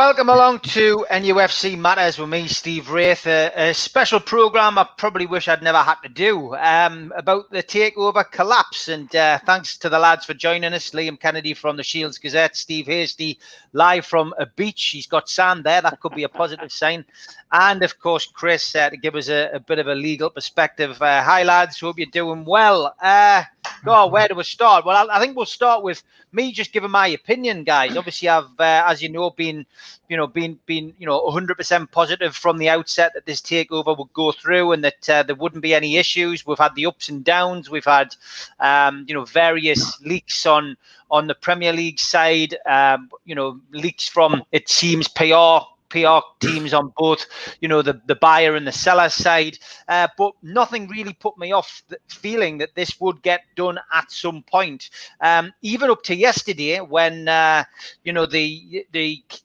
Welcome along to NUFC Matters with me, Steve Wraith, a special programme I probably wish I'd never had to do about the Takeover collapse. And thanks to the lads for joining us. Liam Kennedy from the Shields Gazette, Steve Hasty live from a beach. He's got sand there. That could be a positive sign. And, of course, Chris to give us a bit of a legal perspective. Hi, lads. Hope you're doing well. God, where do we start? Well, I think we'll start with me just giving my opinion, guys. Obviously, I've, as you know, been 100% positive from the outset that this takeover would go through and that there wouldn't be any issues. We've had the ups and downs. We've had, various leaks on the Premier League side. Leaks from, it seems, PR teams on both, the buyer and the seller side. But nothing really put me off feeling that this would get done at some point. Even up to yesterday when, the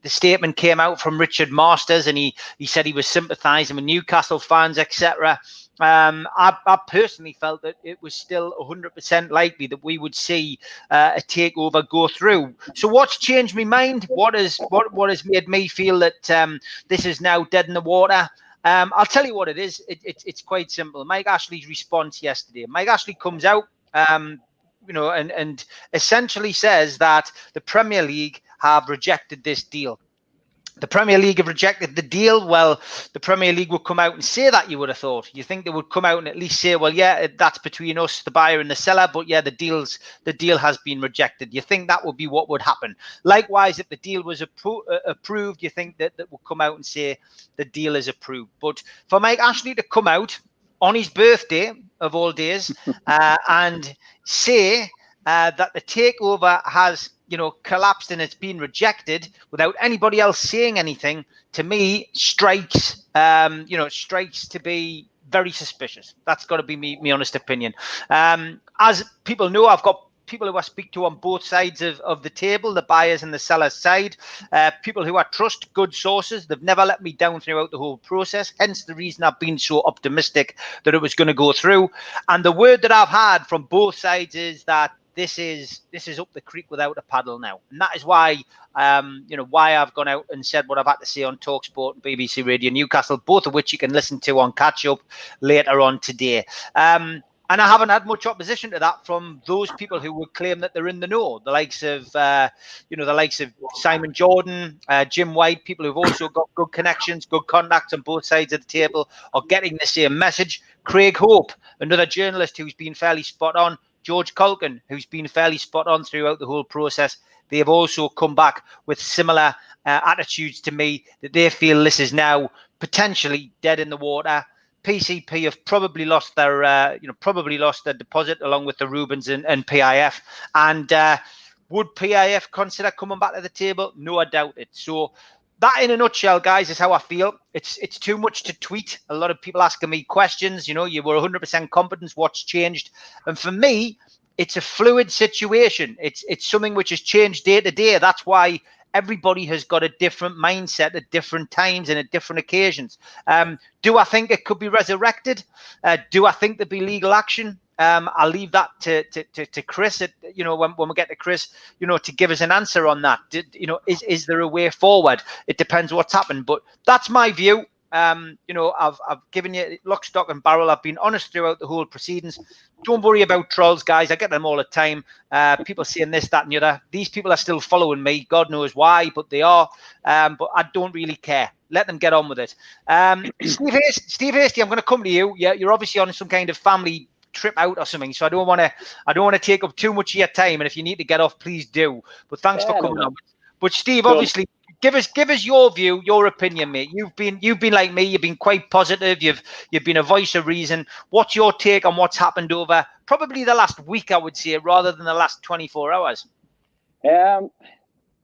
statement came out from Richard Masters and he said he was sympathising with Newcastle fans, etc. I personally felt that it was still 100% likely that we would see a takeover go through. So what's changed my mind? What has made me feel that this is now dead in the water? I'll tell you what it is. It's quite simple. Mike Ashley's response yesterday. Mike Ashley comes out, and essentially says that the Premier League have rejected this deal. The Premier League have rejected the deal. Well, the Premier League would come out and say that, you would have thought. You think they would come out and at least say, well, yeah, that's between us, the buyer and the seller, but yeah, the deal has been rejected. You think that would be what would happen. Likewise, if the deal was approved, you think that would come out and say the deal is approved. But for Mike Ashley to come out on his birthday of all days and say that the takeover has collapsed and it's been rejected without anybody else saying anything, to me strikes to be very suspicious. That's got to be my honest opinion. As people know, I've got people who I speak to on both sides of the table, the buyers and the sellers side, people who I trust, good sources. They've never let me down throughout the whole process, hence the reason I've been so optimistic that it was going to go through. And the word that I've had from both sides is that this is up the creek without a paddle now, and that is why why I've gone out and said what I've had to say on TalkSport and BBC Radio Newcastle, both of which you can listen to on catch up later on today. And I haven't had much opposition to that from those people who would claim that they're in the know, the likes of Simon Jordan, Jim White, people who've also got good connections, good contacts on both sides of the table, are getting the same message. Craig Hope, another journalist who's been fairly spot on. George Culkin, who's been fairly spot on throughout the whole process. They have also come back with similar attitudes to me, that they feel this is now potentially dead in the water. PCP have probably lost their deposit along with the Rubens and PIF. And would PIF consider coming back to the table? No, I doubt it. So that, in a nutshell, guys, is how I feel. It's too much to tweet. A lot of people asking me questions. You were 100% confident. What's changed? And for me, it's a fluid situation. It's something which has changed day to day. That's why everybody has got a different mindset at different times and at different occasions. Do I think it could be resurrected? Do I think there'd be legal action? I'll leave that to Chris. When we get to Chris, to give us an answer on that. Is there a way forward? It depends what's happened, but that's my view. I've given you lock, stock, and barrel. I've been honest throughout the whole proceedings. Don't worry about trolls, guys. I get them all the time. People saying this, that, and the other. These people are still following me. God knows why, but they are. But I don't really care. Let them get on with it. Steve Hasty, I'm going to come to you. Yeah, you're obviously on some kind of family trip out or something, so I don't want to take up too much of your time, and if you need to get off, please do. But thanks for coming on. But Steve, obviously, give us your view, your opinion, mate. You've been like me. You've been quite positive. You've been a voice of reason. What's your take on what's happened over probably the last week, I would say, rather than the last 24 hours? All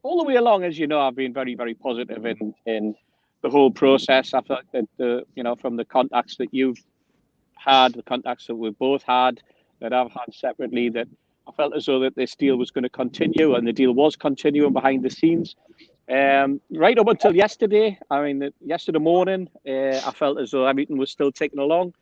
the way along, as you know, I've been very, very positive in the whole process. I thought that from the contacts that you've had, the contacts that we've both had, that I've had separately, that I felt as though that this deal was going to continue, and the deal was continuing behind the scenes. Right up until yesterday, yesterday morning, I felt as though everything was still ticking along.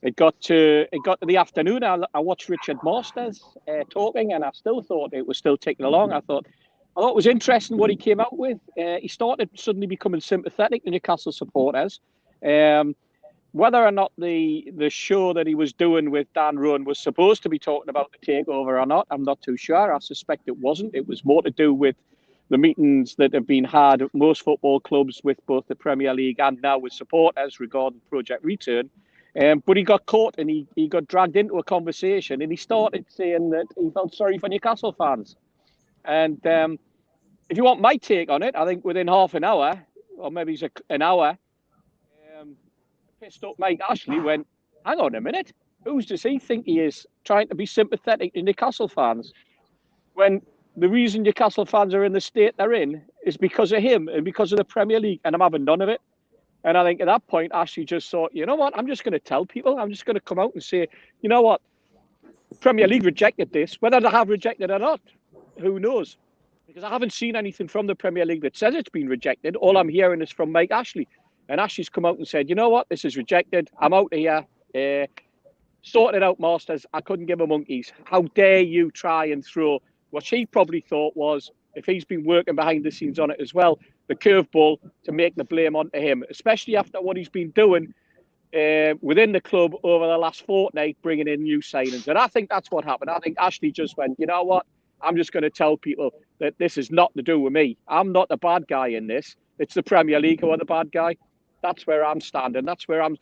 It got to the afternoon. I watched Richard Masters talking, and I still thought it was still ticking along. I thought I thought it was interesting what he came out with. He started suddenly becoming sympathetic to Newcastle supporters. Whether or not the show that he was doing with Dan Rowan was supposed to be talking about the takeover or not, I'm not too sure. I suspect it wasn't. It was more to do with the meetings that have been had at most football clubs with both the Premier League and now with supporters regarding Project Return. But he got caught and he got dragged into a conversation and he started saying that he felt sorry for Newcastle fans. And if you want my take on it, I think within half an hour, or maybe it's an hour, pissed up Mike Ashley went, hang on a minute, who does he think he is trying to be sympathetic to Newcastle fans? When the reason Newcastle fans are in the state they're in is because of him and because of the Premier League, and I'm having none of it. And I think at that point, Ashley just thought, you know what, I'm just going to tell people, I'm just going to come out and say, you know what, the Premier League rejected this. Whether they have rejected it or not, who knows? Because I haven't seen anything from the Premier League that says it's been rejected. All I'm hearing is from Mike Ashley. And Ashley's come out and said, you know what, this is rejected. I'm out here. Sort it out, Masters. I couldn't give a monkeys. How dare you try and throw what she probably thought was, if he's been working behind the scenes on it as well, the curveball to make the blame onto him, especially after what he's been doing within the club over the last fortnight, bringing in new signings. And I think that's what happened. I think Ashley just went, you know what, I'm just going to tell people that this is not to do with me. I'm not the bad guy in this. It's the Premier League who are the bad guy. That's where I'm standing. That's where I'm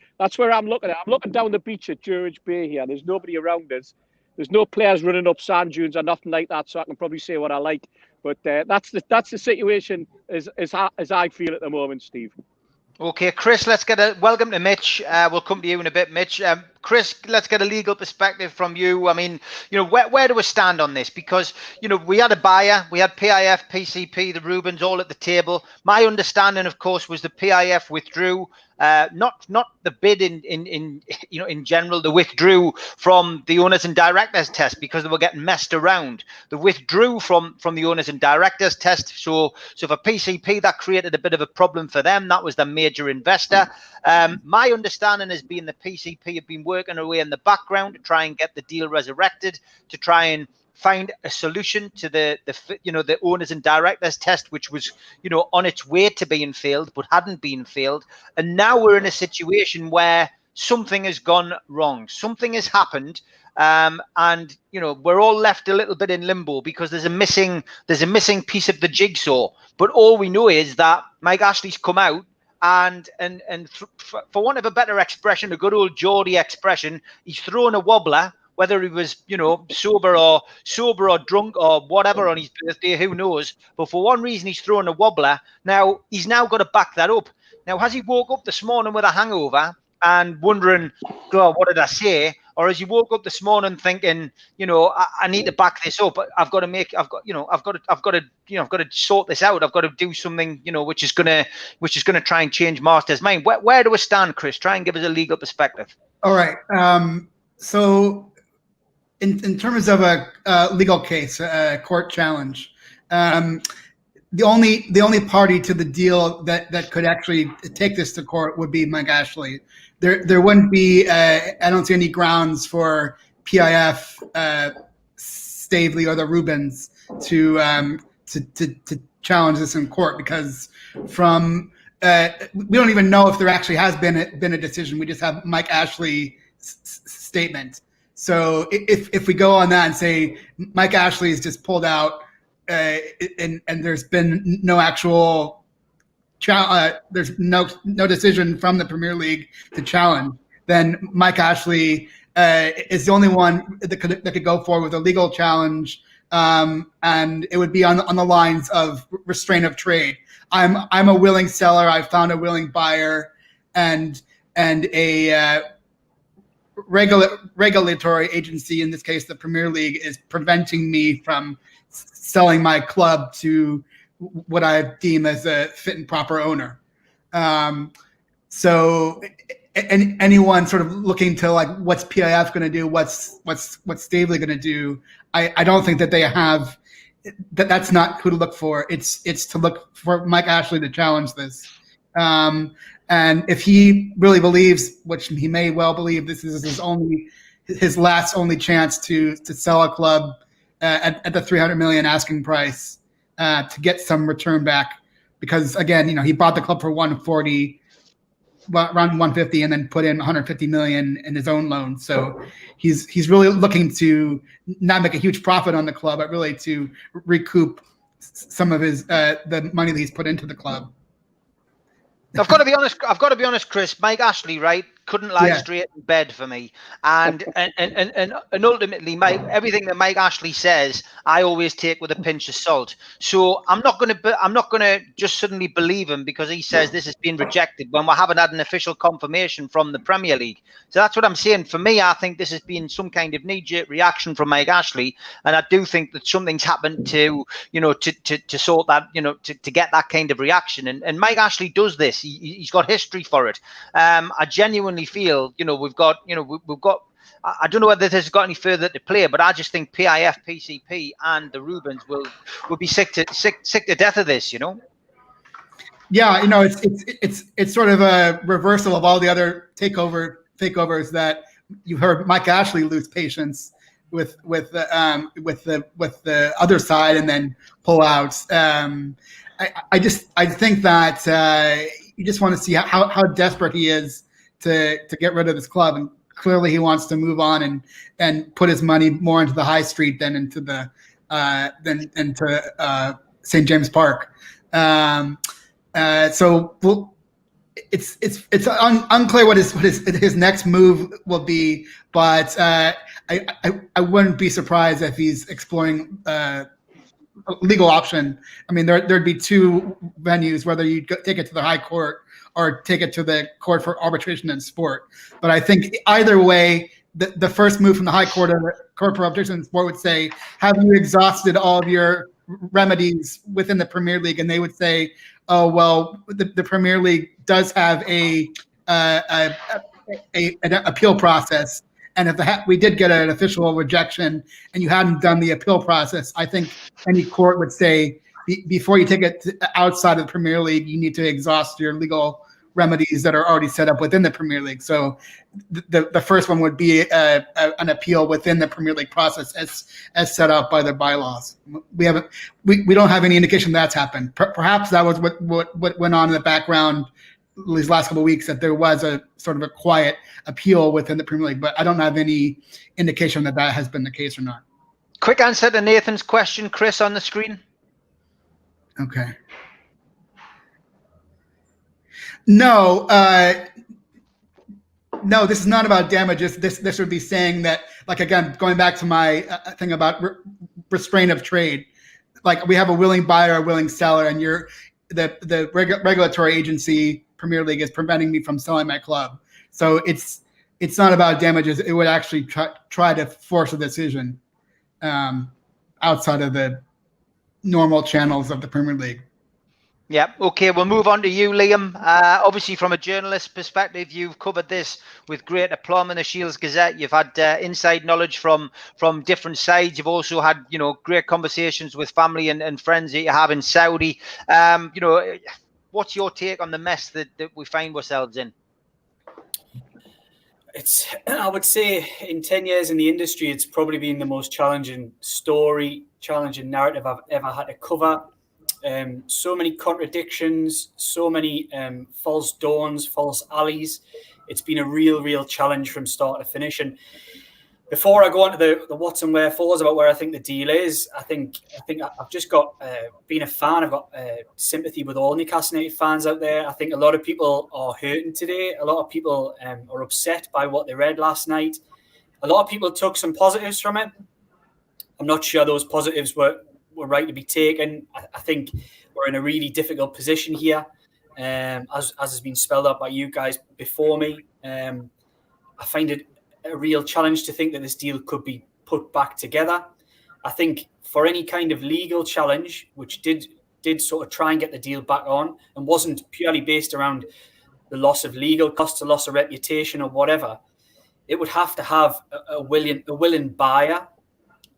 looking at. I'm looking down the beach at George Bay here. There's nobody around us. There's no players running up sand dunes or nothing like that. So I can probably say what I like. But that's the situation as I feel at the moment, Steve. Okay, Chris, let's get a welcome to Mitch. We'll come to you in a bit, Mitch. Chris, let's get a legal perspective from you. I mean, where do we stand on this? Because, we had a buyer, we had PIF, PCP, the Rubens all at the table. My understanding, of course, was the PIF withdrew. Not the bid in general. They withdrew from the owners and directors test because they were getting messed around. They withdrew from the owners and directors test. So for PCP, that created a bit of a problem for them. That was the major investor. My understanding has been the PCP have been working away in the background to try and get the deal resurrected, to try and find a solution to the owners and directors test, which was on its way to being failed but hadn't been failed. And now we're in a situation where something has gone wrong, something has happened, and we're all left a little bit in limbo because there's a missing piece of the jigsaw. But all we know is that Mike Ashley's come out and for want of a better expression, a good old Geordie expression, he's thrown a wobbler. Whether he was, sober or drunk or whatever on his birthday, who knows? But for one reason, he's throwing a wobbler. Now, he's now got to back that up. Now, has he woke up this morning with a hangover and wondering, God, what did I say? Or has he woke up this morning thinking, I need to back this up. I've got to sort this out. I've got to do something, which is gonna try and change Master's mind. Where do we stand, Chris? Try and give us a legal perspective. All right. So. In terms of a legal case, a court challenge, the only party to the deal that could actually take this to court would be Mike Ashley. There wouldn't be. I don't see any grounds for PIF, Stavely, or the Rubens to challenge this in court because from we don't even know if there actually has been a decision. We just have Mike Ashley's statement. So if we go on that and say Mike Ashley is just pulled out and there's been no actual there's no decision from the Premier League to challenge, then Mike Ashley is the only one that could go forward with a legal challenge, and it would be on the lines of restraint of trade. I'm a willing seller. I found a willing buyer, and a regulatory agency, in this case the Premier League, is preventing me from selling my club to what I deem as a fit and proper owner. So anyone sort of looking to like what's PIF going to do, what's Stavely going to do, I don't think that they have that's not who to look for. It's to look for Mike Ashley to challenge this. And if he really believes, which he may well believe, this is his last chance to sell a club at the $300 million asking price, to get some return back, because again, he bought the club for 140, around 150, and then put in 150 million in his own loan. So he's really looking to not make a huge profit on the club, but really to recoup some of his the money that he's put into the club. I've got to be honest, Chris. Mike Ashley, right, couldn't lie straight in bed for me, and ultimately, everything that Mike Ashley says, I always take with a pinch of salt. So I'm not gonna just suddenly believe him because he says this has been rejected when we haven't had an official confirmation from the Premier League. So that's what I'm saying. For me, I think this has been some kind of knee-jerk reaction from Mike Ashley, and I do think that something's happened to sort that, to get that kind of reaction. And Mike Ashley does this. He's got history for it. I genuinely feel, we've got. I don't know whether this has got any further to play, but I just think PIF, PCP, and the Rubens will be sick to death of this. Yeah, it's sort of a reversal of all the other takeovers that you've heard Mike Ashley lose patience with the other side and then pull out. I think that you just want to see how desperate he is to get rid of this club, and clearly he wants to move on and put his money more into the high street than into the St. James Park. So it's unclear what his next move will be, but I wouldn't be surprised if he's exploring a legal option. I mean, there'd be two venues, whether you take it to the High Court or take it to the Court for Arbitration and Sport. But I think either way, the first move from the High Court or the Court for Arbitration and Sport would say, have you exhausted all of your remedies within the Premier League? And they would say, oh, well, the Premier League does have an appeal process. And if we did get an official rejection and you hadn't done the appeal process, I think any court would say, before you take it outside of the Premier League, you need to exhaust your legal remedies that are already set up within the Premier League. So the first one would be an appeal within the Premier League process as set up by the bylaws. We don't have any indication that's happened. Perhaps that was what went on in the background these last couple of weeks, that there was a sort of a quiet appeal within the Premier League, but I don't have any indication that has been the case or not. Quick answer to Nathan's question, Chris, on the screen. Okay. No, this is not about damages. This would be saying that, like, again, going back to my thing about restraint of trade, like we have a willing buyer, a willing seller, and the regulatory agency, Premier League, is preventing me from selling my club. So it's not about damages. It would actually try to force a decision outside of the normal channels of the Premier League. Yeah. Okay. We'll move on to you, Liam. Obviously, from a journalist perspective, you've covered this with great aplomb in the Shields Gazette. You've had inside knowledge from different sides. You've also had, great conversations with family and friends that you have in Saudi. What's your take on the mess that we find ourselves in? I would say in 10 years in the industry, it's probably been the most challenging narrative I've ever had to cover. So many contradictions, so many false dawns, false alleys. It's been a real challenge from start to finish. And before I go on to the what's and wherefores about where I think the deal is, I think I've just got, being a fan, I've got sympathy with all Newcastle United fans out there. I think a lot of people are hurting today. A lot of people are upset by what they read last night. A lot of people took some positives from it. I'm not sure those positives were right to be taken. I think we're in a really difficult position here, as has been spelled out by you guys before me. I find it a real challenge to think that this deal could be put back together. I think for any kind of legal challenge, which did sort of try and get the deal back on and wasn't purely based around the loss of legal costs, the loss of reputation or whatever, it would have to have a willing buyer.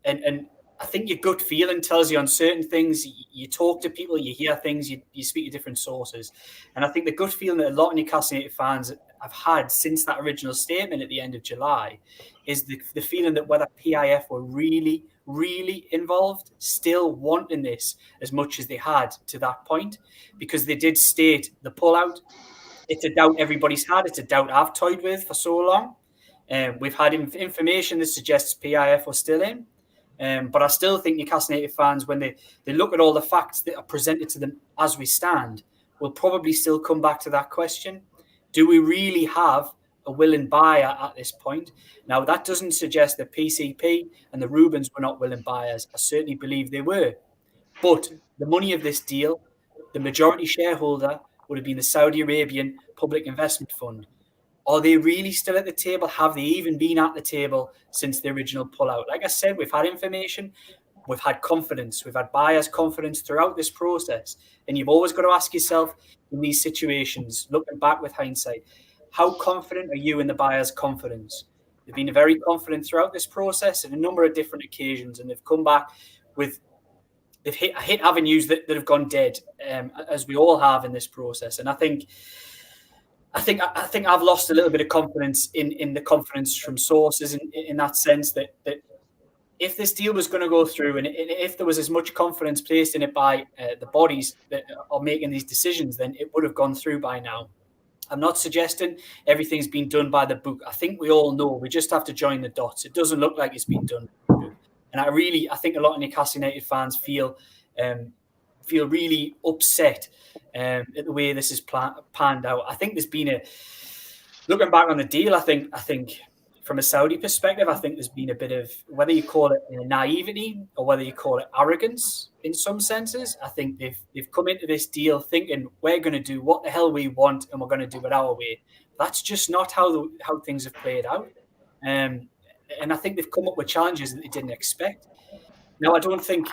And I think your gut feeling tells you on certain things. You talk to people, you hear things, you speak to different sources. And I think the gut feeling that a lot of Newcastle United fans have had since that original statement at the end of July is the feeling that whether PIF were really, really involved, still wanting this as much as they had to that point, because they did state the pullout. It's a doubt everybody's had. It's a doubt I've toyed with for so long. We've had information that suggests PIF was still in. But I still think Newcastle United fans, when they look at all the facts that are presented to them as we stand, will probably still come back to that question. Do we really have a willing buyer at this point? Now, that doesn't suggest that PCP and the Rubens were not willing buyers. I certainly believe they were. But the money of this deal, the majority shareholder would have been the Saudi Arabian Public Investment Fund. Are they really still at the table? Have they even been at the table since the original pullout? Like I said, we've had information, we've had confidence, we've had buyers' confidence throughout this process. And you've always got to ask yourself in these situations, looking back with hindsight, how confident are you in the buyer's confidence? They've been very confident throughout this process on a number of different occasions, and they've come back with, they've hit avenues that have gone dead, as we all have in this process. And I think I've lost a little bit of confidence in the confidence from sources in that sense that if this deal was going to go through and if there was as much confidence placed in it by the bodies that are making these decisions, then it would have gone through by now. I'm not suggesting everything's been done by the book. I think we all know. We just have to join the dots. It doesn't look like it's been done by the book. And I think a lot of Newcastle United fans feel really upset at the way this is panned out. I think there's been looking back on the deal, I think from a Saudi perspective, I think there's been a bit of, whether you call it naivety or whether you call it arrogance in some senses. I think they've come into this deal thinking we're going to do what the hell we want and we're going to do it our way. That's just not how things have played out. And I think they've come up with challenges that they didn't expect. Now, I don't think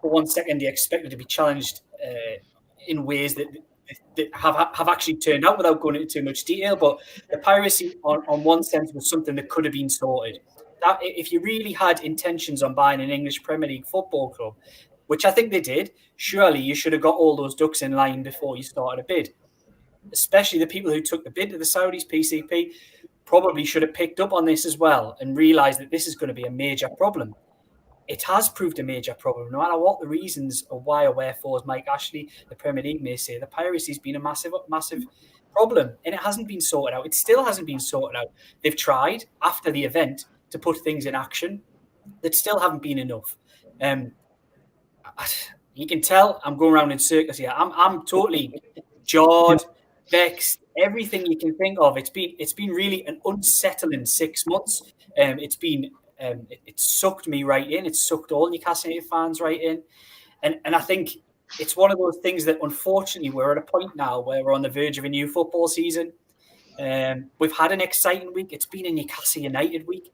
for one second they expected to be challenged in ways that have actually turned out without going into too much detail. But the piracy, on one sense, was something that could have been sorted. That if you really had intentions on buying an English Premier League football club, which I think they did, surely you should have got all those ducks in line before you started a bid. Especially the people who took the bid to the Saudis, PCP, probably should have picked up on this as well and realised that this is going to be a major problem. It has proved a major problem, no matter what the reasons or why or wherefore, as Mike Ashley, the Premier League, may say. The piracy has been a massive problem, and it hasn't been sorted out. It still hasn't been sorted out. They've tried after the event to put things in action that still haven't been enough. You can tell I'm going around in circles here. I'm totally jarred, vexed, everything you can think of. It's been really an unsettling 6 months. It sucked me right in. It sucked all Newcastle United fans right in. And I think it's one of those things that, unfortunately, we're at a point now where we're on the verge of a new football season. We've had an exciting week. It's been a Newcastle United week.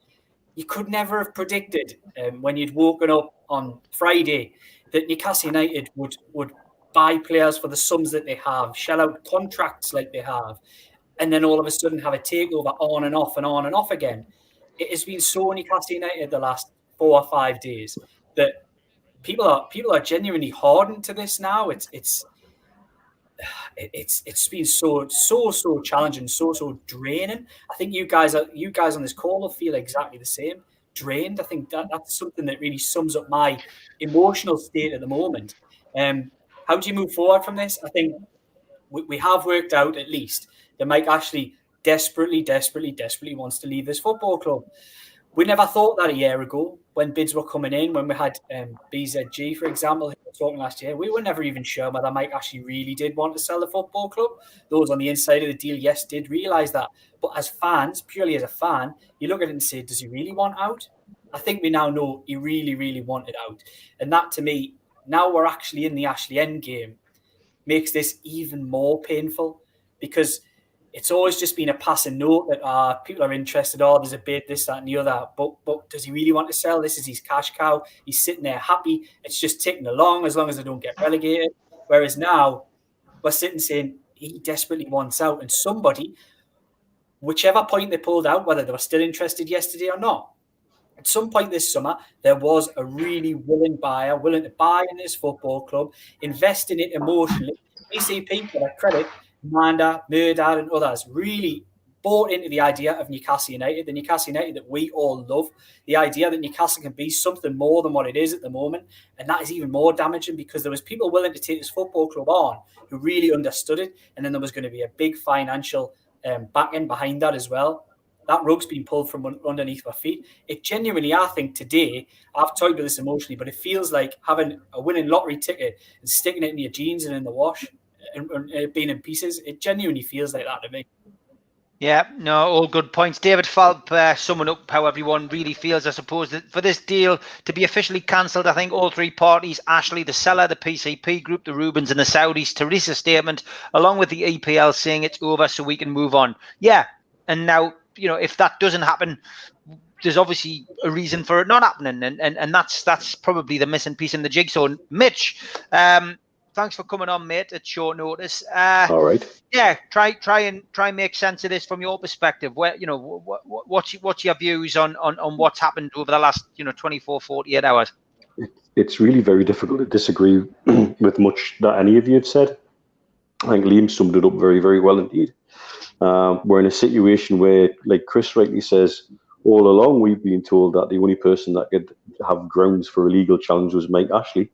You could never have predicted when you'd woken up on Friday that Newcastle United would buy players for the sums that they have, shell out contracts like they have, and then all of a sudden have a takeover on and off again. It has been so Newcastle United the last 4 or 5 days that people are genuinely hardened to this now. It's been so challenging, so draining. I think you guys on this call will feel exactly the same. Drained. I think that's something that really sums up my emotional state at the moment. How do you move forward from this? I think we have worked out at least that Mike Ashley desperately wants to leave this football club. We never thought that a year ago when bids were coming in, when we had BZG, for example, who were talking last year. We were never even sure whether Mike Ashley really did want to sell the football club. Those on the inside of the deal, yes, did realise that. But as fans, purely as a fan, you look at it and say, does he really want out? I think we now know he really wanted out. And that, to me, now we're actually in the Ashley endgame, makes this even more painful, because it's always just been a passing note that people are interested. There's a bid, this, that, and the other. But does he really want to sell? This is his cash cow. He's sitting there happy. It's just ticking along as long as they don't get relegated. Whereas now we're sitting saying he desperately wants out. And somebody, whichever point they pulled out, whether they were still interested yesterday or not, at some point this summer, there was a really willing buyer, willing to buy in this football club, invest in it emotionally. ECP, for their credit, Manda, Murdad and others really bought into the idea of Newcastle United, the Newcastle United that we all love, the idea that Newcastle can be something more than what it is at the moment. And that is even more damaging because there was people willing to take this football club on who really understood it. And then there was going to be a big financial back end behind that as well. That rug's been pulled from underneath my feet. It genuinely, I think today, I've talked about this emotionally, but it feels like having a winning lottery ticket and sticking it in your jeans and in the wash and being in pieces. It genuinely feels like that to me. Yeah, no, all good points. David Falp, summing up how everyone really feels, I suppose, that for this deal to be officially cancelled, I think all three parties, Ashley, the seller, the PCP group, the Rubens and the Saudis, to release a statement, along with the EPL saying it's over so we can move on. Yeah, and now, you know, if that doesn't happen, there's obviously a reason for it not happening, and that's probably the missing piece in the jigsaw. Mitch, thanks for coming on, mate, at short notice. All right. Yeah, try and make sense of this from your perspective. Where, you know, what's your views on what's happened over the last 24, 48 hours? It's really very difficult to disagree with much that any of you have said. I think Liam summed it up very, very well indeed. We're in a situation where, like Chris rightly says, all along we've been told that the only person that could have grounds for a legal challenge was Mike Ashley.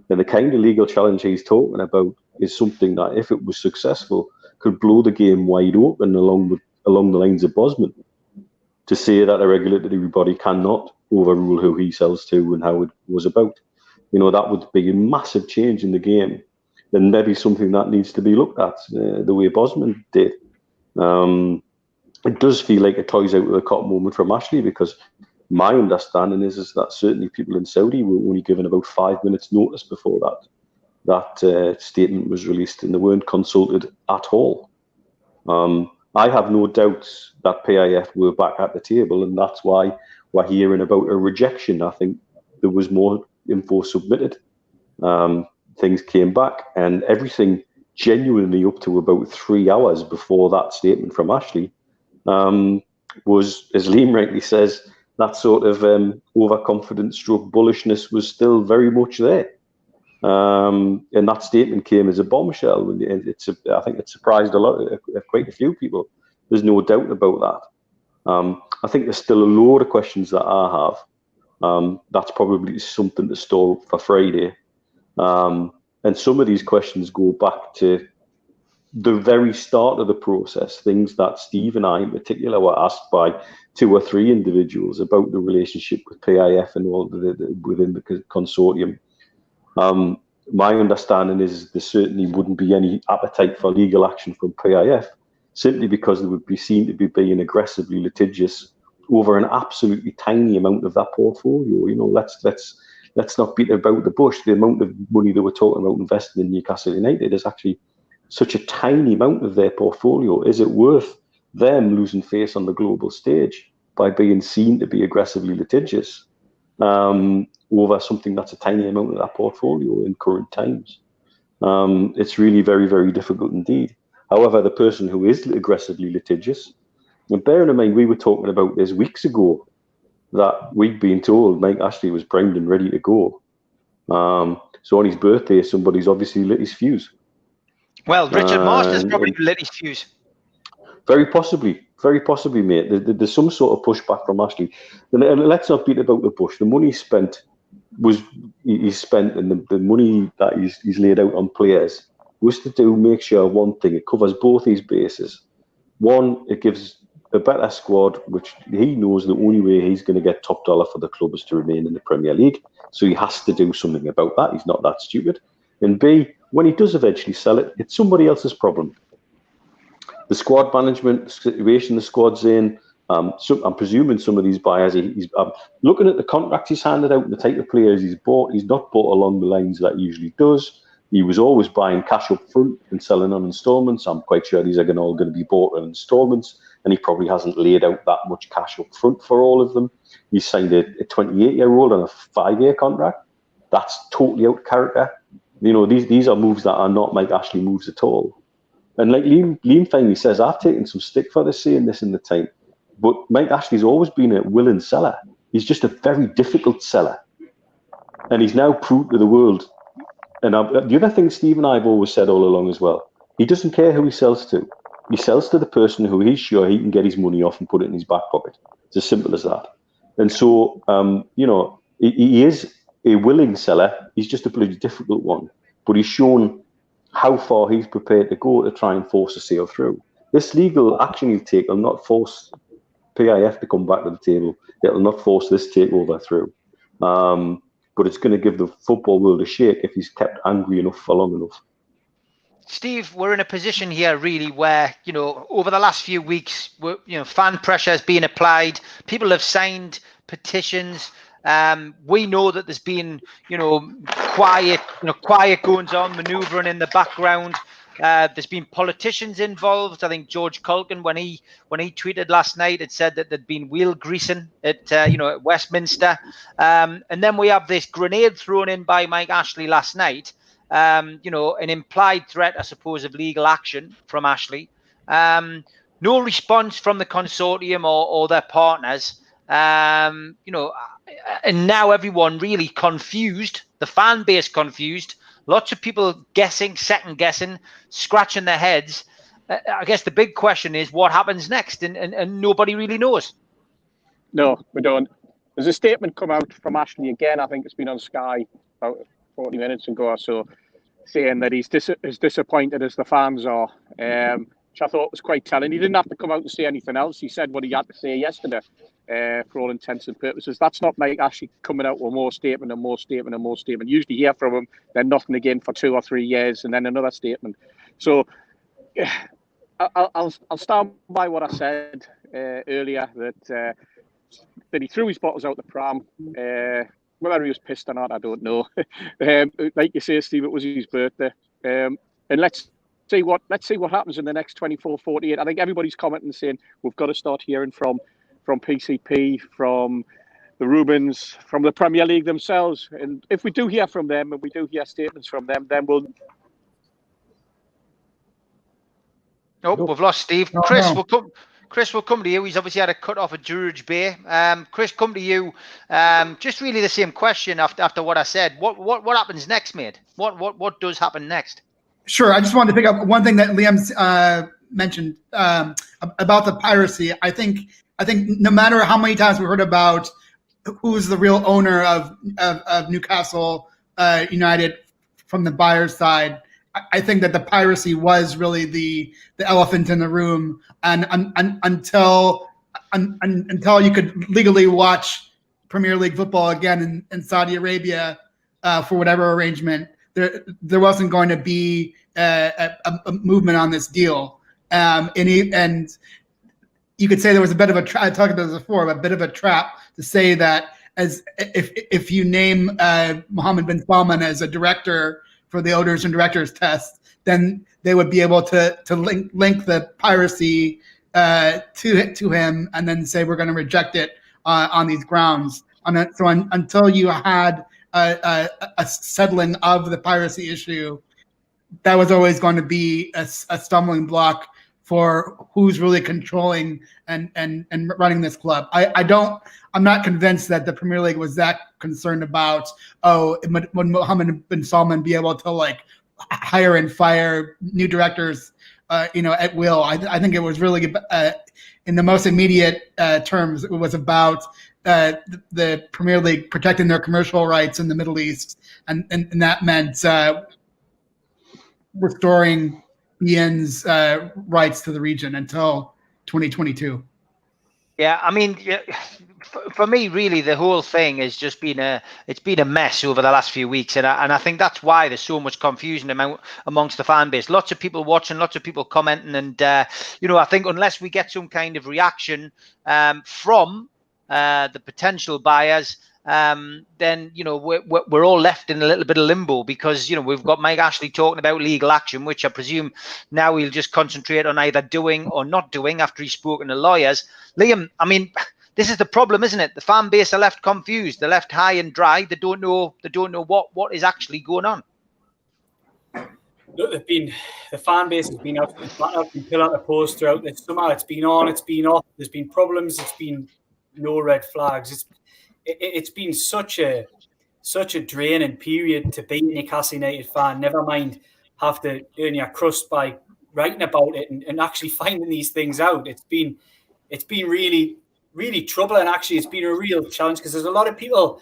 And the kind of legal challenge he's talking about is something that, if it was successful, could blow the game wide open along the lines of Bosman. To say that a regulatory body cannot overrule who he sells to and how it was about, that would be a massive change in the game, and maybe something that needs to be looked at the way Bosman did. It does feel like a toys out of the cot moment from Ashley, because my understanding is that certainly people in Saudi were only given about 5 minutes notice before that statement was released, and they weren't consulted at all. I have no doubts that PIF were back at the table, and that's why we're hearing about a rejection. I think there was more info submitted. Things came back, and everything genuinely up to about 3 hours before that statement from Ashley was, as Liam rightly says, that sort of overconfident stroke bullishness was still very much there. And that statement came as a bombshell. And I think it surprised quite a few people. There's no doubt about that. I think there's still a load of questions that I have. That's probably something to store for Friday. And some of these questions go back to the very start of the process, things that Steve and I in particular were asked by 2 or 3 individuals about the relationship with PIF and all within the consortium. My understanding is there certainly wouldn't be any appetite for legal action from PIF, simply because they would be seen to be being aggressively litigious over an absolutely tiny amount of that portfolio. Let's not beat about the bush. The amount of money they were talking about investing in Newcastle United is actually such a tiny amount of their portfolio. Is it worth them losing face on the global stage by being seen to be aggressively litigious over something that's a tiny amount of that portfolio in current times? It's really very, very difficult indeed. However, the person who is aggressively litigious, and bearing in mind we were talking about this weeks ago, that we'd been told Mike Ashley was primed and ready to go. So on his birthday, somebody's obviously lit his fuse. Well, Richard Masters probably lit his fuse. Very possibly, mate. There's some sort of pushback from Ashley. And let's not beat about the bush. The money he's spent, and the money that he's laid out on players was to make sure one thing: it covers both his bases. One, it gives a better squad, which he knows the only way he's going to get top dollar for the club is to remain in the Premier League. So he has to do something about that. He's not that stupid. And B, when he does eventually sell it, it's somebody else's problem. The squad management situation the squad's in, so I'm presuming some of these buyers, he's looking at the contracts he's handed out and the type of players he's bought. He's not bought along the lines that he usually does. He was always buying cash up front and selling on instalments. I'm quite sure these are all going to be bought on instalments, and he probably hasn't laid out that much cash up front for all of them. He signed a 28-year-old on a 5-year contract. That's totally out of character. These are moves that are not Mike Ashley moves at all. And like Liam finally says, I've taken some stick for this, saying this in the time, but Mike Ashley's always been a willing seller. He's just a very difficult seller. And he's now proved to the world. And the other thing Steve and I have always said all along as well, he doesn't care who he sells to. He sells to the person who he's sure he can get his money off and put it in his back pocket. It's as simple as that. And so, he is a willing seller. He's just a bloody difficult one. But he's shown how far he's prepared to go to try and force a sale through. This legal action he'll take will not force PIF to come back to the table. It will not force this takeover through. But it's going to give the football world a shake if he's kept angry enough for long enough. Steve, we're in a position here really where, over the last few weeks, fan pressure has been applied. People have signed petitions. We know that there's been, quiet goings on, manoeuvring in the background. There's been politicians involved. I think George Culkin, when he tweeted last night, had said that there'd been wheel greasing at Westminster. And then we have this grenade thrown in by Mike Ashley last night. An implied threat, I suppose, of legal action from Ashley. No response from the consortium or their partners. And now everyone really confused, the fan base confused, lots of people guessing, second guessing, scratching their heads. I guess the big question is what happens next, and nobody really knows. No, we don't. There's a statement come out from Ashley again. I think it's been on Sky about 40 minutes ago or so, saying that he's as disappointed as the fans are, which I thought was quite telling. He didn't have to come out and say anything else. He said what he had to say yesterday, for all intents and purposes. That's not Mike Ashley coming out with more statement and more statement and more statement. You usually hear from him, then nothing again for 2 or 3 years, and then another statement. So I'll stand by what I said earlier, that he threw his bottles out the pram. Whether he was pissed or not, I don't know. Like you say, Steve, it was his birthday. And let's see what happens in the next 24, 48. I think everybody's commenting saying we've got to start hearing from PCP, from the Rubens, from the Premier League themselves. And if we do hear from them and we do hear statements from them, then we'll... Nope, we've lost Steve. Chris, we'll come to you. He's obviously had a cut off at Druridge Bay. Chris, come to you. Just really the same question after what I said. What happens next, mate? What does happen next? Sure. I just wanted to pick up one thing that Liam mentioned about the piracy. I think no matter how many times we heard about who's the real owner of Newcastle United from the buyer's side, I think that the piracy was really the elephant in the room, and until you could legally watch Premier League football again in Saudi Arabia for whatever arrangement, there wasn't going to be a movement on this deal, and you could say there was a bit of a I talked about this before, a bit of a trap to say that as if you name Mohammed bin Salman as a director for the owners and directors test, then they would be able to link the piracy to him and then say we're going to reject it on these grounds. So until you had a settling of the piracy issue, that was always going to be a stumbling block for who's really controlling and running this club. I'm not convinced that the Premier League was that concerned about, would Mohammed bin Salman be able to hire and fire new directors, at will. I think it was really in the most immediate terms, it was about the Premier League protecting their commercial rights in the Middle East, and that meant restoring Ian's rights to the region until 2022. Yeah, I mean, for me, really, the whole thing has just been a mess over the last few weeks, and I think that's why there's so much confusion amongst the fan base. Lots of people watching, lots of people commenting, and I think unless we get some kind of reaction from the potential buyers, then we're all left in a little bit of limbo, because we've got Mike Ashley talking about legal action, which I presume now he'll just concentrate on either doing or not doing after he's spoken to lawyers. Liam, I mean, this is the problem, isn't it? The fan base are left confused. They're left high and dry. They don't know what is actually going on. Look, the fan base has been out and pillar to post throughout the summer. It's been on, it's been off. There's been problems. It's been no red flags. It's been such a draining period to be a Newcastle United fan. Never mind have to earn your crust by writing about it and actually finding these things out. It's been really, really troubling. Actually, it's been a real challenge because there's a lot of people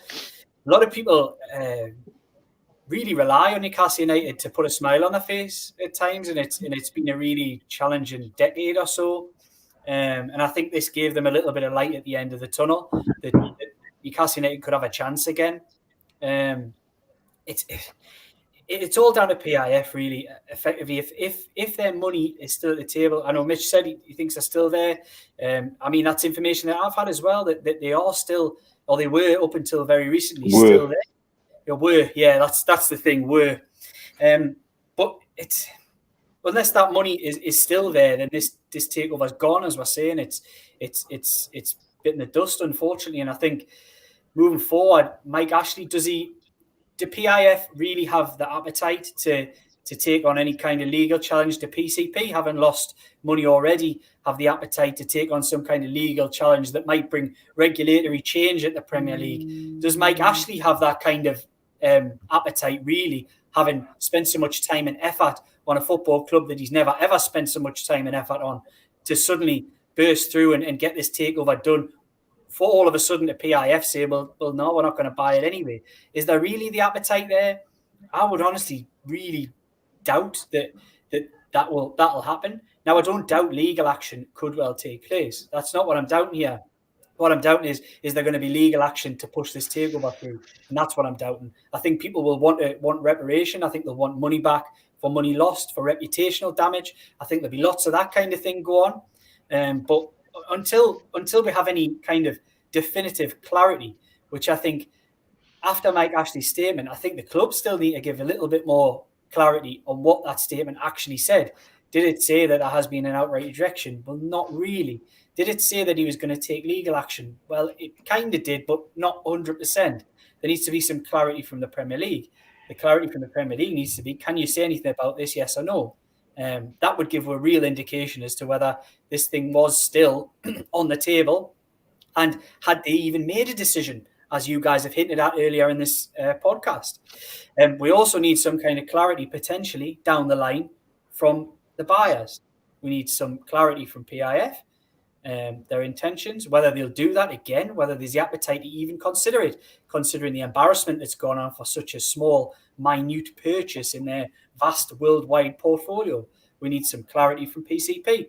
really rely on Newcastle United to put a smile on their face at times, and it's been a really challenging decade or so. And I think this gave them a little bit of light at the end of the tunnel that Newcastle United could have a chance again. It's all down to PIF, really. Effectively, if their money is still at the table, I know Mitch said he thinks they're still there. I mean, that's information that I've had as well, that they are still, or they were up until very recently, still there. They were, yeah, that's the thing, were. But it's, unless that money is still there, then this takeover's gone, as we're saying. It's bitten the dust, unfortunately. And I think moving forward, Mike Ashley, do PIF really have the appetite to take on any kind of legal challenge to PCP, having lost money already, have the appetite to take on some kind of legal challenge that might bring regulatory change at the Premier League? Does Mike Ashley have that kind of appetite, really, having spent so much time and effort on a football club that he's never ever spent so much time and effort on, to suddenly burst through and get this takeover done, for all of a sudden the PIF say, well, no, we're not going to buy it anyway? Is there really the appetite there? I would honestly really doubt that'll happen. Now, I don't doubt legal action could well take place. That's not what I'm doubting here. What I'm doubting is there going to be legal action to push this takeover through? And that's what I'm doubting. I think people will want reparation. I think they'll want money back for money lost, for reputational damage. I think there'll be lots of that kind of thing go on. But until we have any kind of definitive clarity, which I think after Mike Ashley's statement, I think the club still need to give a little bit more clarity on what that statement actually said. Did it say that there has been an outright rejection? Well, not really. Did it say that he was going to take legal action? Well, it kind of did, but not 100%. There needs to be some clarity from the Premier League. The clarity from the Premier League needs to be, can you say anything about this, yes or no? That would give a real indication as to whether this thing was still on the table, and had they even made a decision, as you guys have hinted at earlier in this podcast. We also need some kind of clarity, potentially, down the line from the buyers. We need some clarity from PIF, their intentions, whether they'll do that again, whether there's the appetite to even consider it, considering the embarrassment that's gone on for such a small, minute purchase in their vast worldwide portfolio. We need some clarity from PCP.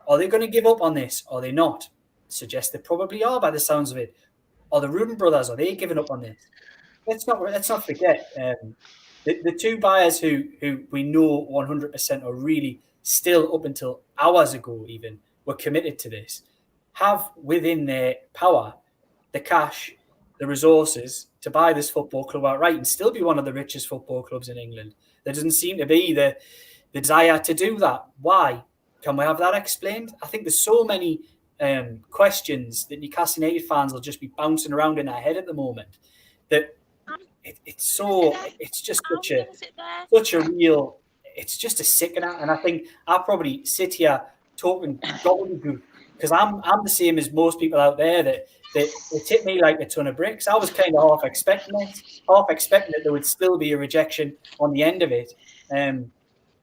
Are they going to give up on this? Are they not? Suggest they probably are, by the sounds of it. Are the Rubin brothers, are they giving up on this? Let's not forget the two buyers who we know 100% are really still, up until hours ago even, were committed to this, have within their power the cash, the resources to buy this football club outright and still be one of the richest football clubs in England. There doesn't seem to be the desire to do that. Why? Can we have that explained? I think there's so many questions that Newcastle United fans will just be bouncing around in their head at the moment, that it's just such a real, it's just a sickener. And I think I probably sit here talking gobbledygook because I'm the same as most people out there, that it hit me like a ton of bricks. I was kind of half expecting that there would still be a rejection on the end of it.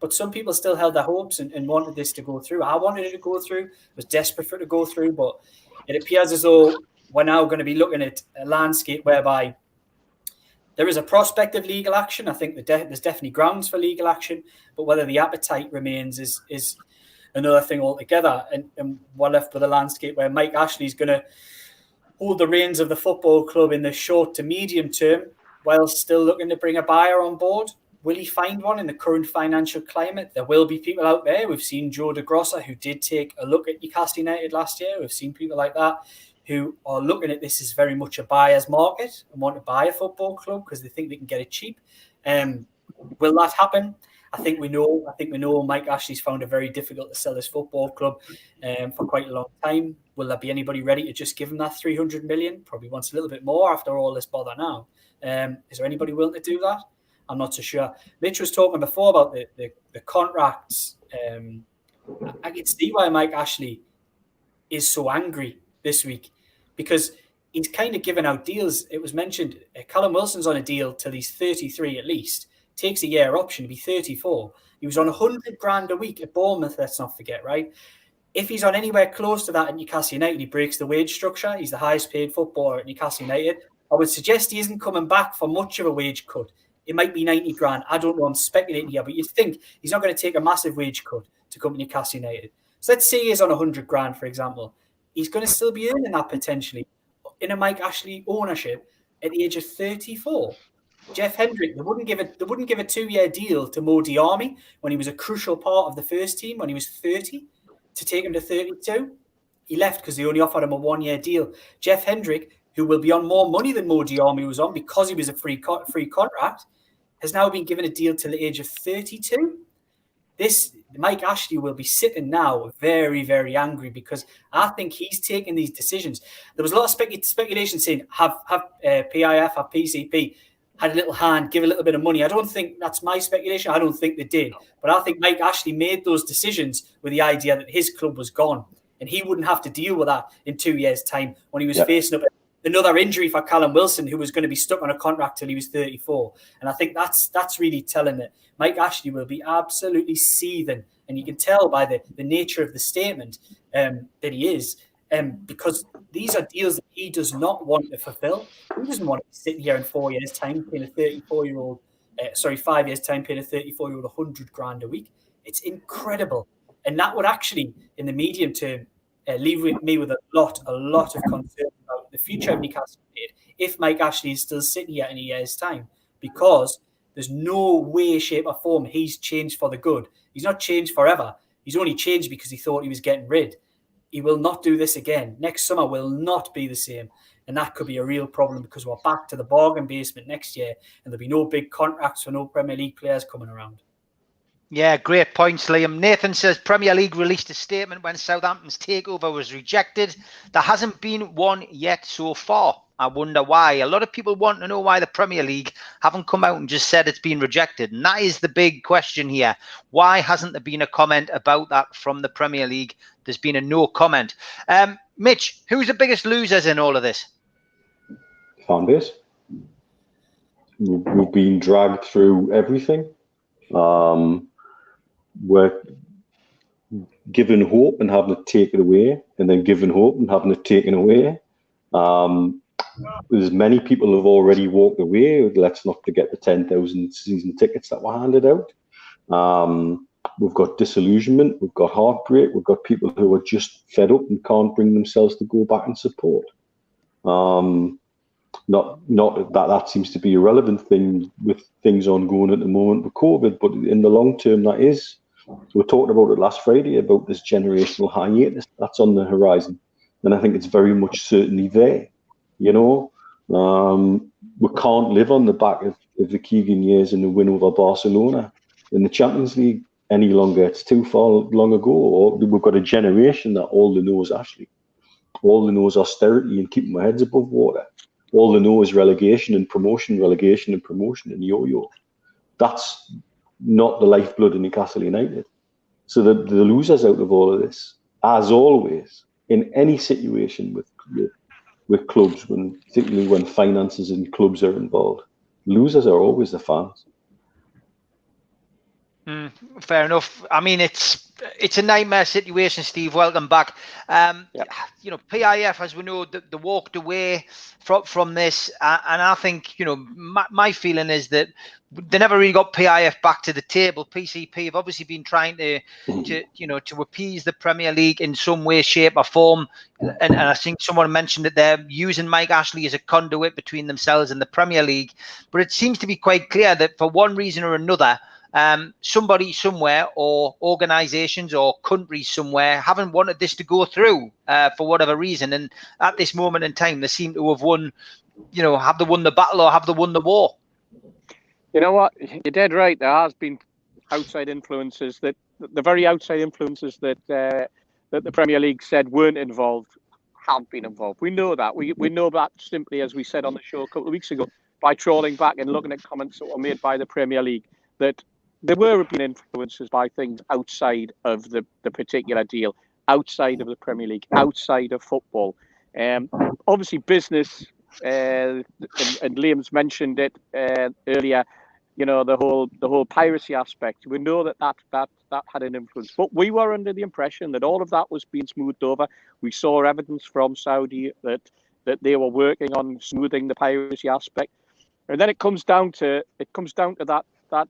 But some people still held their hopes and wanted this to go through. I wanted it to go through, was desperate for it to go through, but it appears as though we're now going to be looking at a landscape whereby there is a prospect of legal action. I think there's definitely grounds for legal action, but whether the appetite remains is another thing altogether. And we're left with a landscape where Mike Ashley is going to hold the reins of the football club in the short to medium term while still looking to bring a buyer on board. Will he find one in the current financial climate? There will be people out there. We've seen Joe DeGrosser, who did take a look at Newcastle United last year. We've seen people like that who are looking at this as very much a buyer's market and want to buy a football club because they think they can get it cheap. Will that happen? I think we know Mike Ashley's found it very difficult to sell this football club for quite a long time. Will there be anybody ready to just give him that 300 million? Probably wants a little bit more after all this bother now. Is there anybody willing to do that? I'm not so sure. Mitch was talking before about the contracts. I can see why Mike Ashley is so angry this week, because he's kind of given out deals. It was mentioned Callum Wilson's on a deal till he's 33 at least. takes a year option to be 34. He was on 100 grand a week at Bournemouth, let's not forget, right? If he's on anywhere close to that at Newcastle United, he breaks the wage structure. He's the highest paid footballer at Newcastle United. I would suggest he isn't coming back for much of a wage cut. It might be 90 grand. I don't know. I'm speculating here, but you think he's not going to take a massive wage cut to come to Newcastle United. So let's say he's on 100 grand, for example. He's going to still be earning that potentially in a Mike Ashley ownership at the age of 34. Jeff Hendrick, they wouldn't give a 2-year deal to Mo Diarmi when he was a crucial part of the first team when he was 30 to take him to 32. He left because they only offered him a 1-year deal. Jeff Hendrick, who will be on more money than Mo Diarmi was on because he was a free contract, has now been given a deal till the age of 32. Mike Ashley will be sitting now very, very angry because I think he's taking these decisions. There was a lot of speculation saying, have PIF, have PCP had a little hand, give a little bit of money. I don't think that's my speculation. I don't think they did. But I think Mike Ashley made those decisions with the idea that his club was gone and he wouldn't have to deal with that in 2 years' time when he was facing up another injury for Callum Wilson, who was going to be stuck on a contract till he was 34. And I think that's really telling it. Mike Ashley will be absolutely seething. And you can tell by the nature of the statement that he is, because these are deals that he does not want to fulfill. He doesn't want to be sitting here in 4 years' time paying a 34-year-old, 5 years' time paying a 34-year-old 100 grand a week. It's incredible. And that would actually, in the medium term, leave me with a lot of concern about the future of Newcastle United if Mike Ashley is still sitting here in a year's time, because there's no way, shape or form he's changed for the good. He's not changed forever. He's only changed because he thought he was getting rid. He will not do this again. Next summer will not be the same. And that could be a real problem because we're back to the bargain basement next year and there'll be no big contracts for no Premier League players coming around. Yeah, great points, Liam. Nathan says Premier League released a statement when Southampton's takeover was rejected. There hasn't been one yet so far. I wonder why. A lot of people want to know why the Premier League haven't come out and just said it's been rejected. And that is the big question here. Why hasn't there been a comment about that from the Premier League? There's been a no comment. Mitch, who's the biggest losers in all of this? Fan base. We've been dragged through everything. We're given hope and having it taken away, and then given hope and having it taken away. There's many people who have already walked away. Let's not forget the 10,000 season tickets that were handed out. We've got disillusionment, we've got heartbreak, we've got people who are just fed up and can't bring themselves to go back and support. Not that seems to be a relevant thing with things ongoing at the moment with COVID, but in the long term, that is. We talked about it last Friday about this generational hiatus that's on the horizon, and I think it's very much certainly there. You know, we can't live on the back of the Keegan years and the win over Barcelona in the Champions League any longer. It's too far long ago. Or we've got a generation that all they know is Ashley, all they know is austerity and keeping their heads above water. All they know is relegation and promotion, and yo-yo. That's not the lifeblood of Newcastle United. So the losers out of all of this, as always, in any situation with clubs, particularly when finances and clubs are involved, losers are always the fans. Fair enough. I mean, it's a nightmare situation, Steve. Welcome back. You know, PIF, as we know, they walked away from this, and I think, you know, my feeling is that they never really got PIF back to the table. PCP have obviously been trying to appease the Premier League in some way, shape, or form, and I think someone mentioned that they're using Mike Ashley as a conduit between themselves and the Premier League. But it seems to be quite clear that for one reason or another, somebody somewhere or organizations or countries somewhere haven't wanted this to go through for whatever reason. And at this moment in time, they seem to have won, you know, have they won the battle or have they won the war? You know what? You're dead right. There has been outside influences that the very outside influences that the Premier League said weren't involved have been involved. We know that. We know that simply, as we said on the show a couple of weeks ago, by trawling back and looking at comments that were made by the Premier League, that there were being influences by things outside of the particular deal, outside of the Premier League, outside of football. Obviously, business, and Liam's mentioned it earlier, the whole piracy aspect. We know that had an influence, but we were under the impression that all of that was being smoothed over. We saw evidence from Saudi that they were working on smoothing the piracy aspect, and then it comes down to that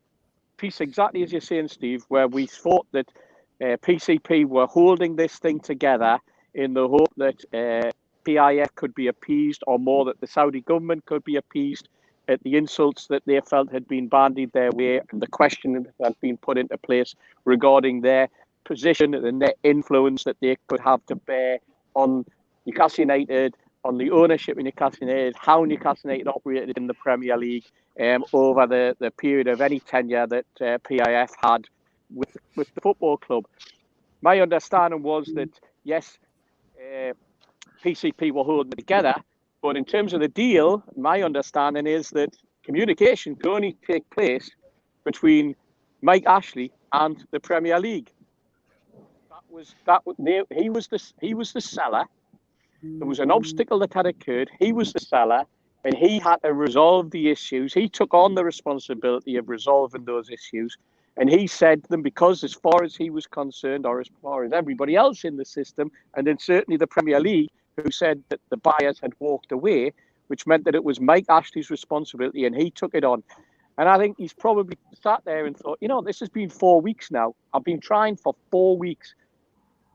piece, exactly as you're saying, Steve, where we thought that PCP were holding this thing together in the hope that PIF could be appeased, or more, that the Saudi government could be appeased at the insults that they felt had been bandied their way, and the question that had been put into place regarding their position and their influence that they could have to bear on Newcastle United, on the ownership of Newcastle United, how Newcastle United operated in the Premier League over the period of any tenure that PIF had with the football club. My understanding was that, yes, PCP were holding it together, but in terms of the deal, my understanding is that communication can only take place between Mike Ashley and the Premier League. He was the seller. There was an obstacle that had occurred. He was the seller, and he had to resolve the issues. He took on the responsibility of resolving those issues, and he said to them, because as far as he was concerned, or as far as everybody else in the system, and then certainly the Premier League, who said that the buyers had walked away, which meant that it was Mike Ashley's responsibility, and he took it on. And I think he's probably sat there and thought, this has been 4 weeks now. I've been trying for 4 weeks.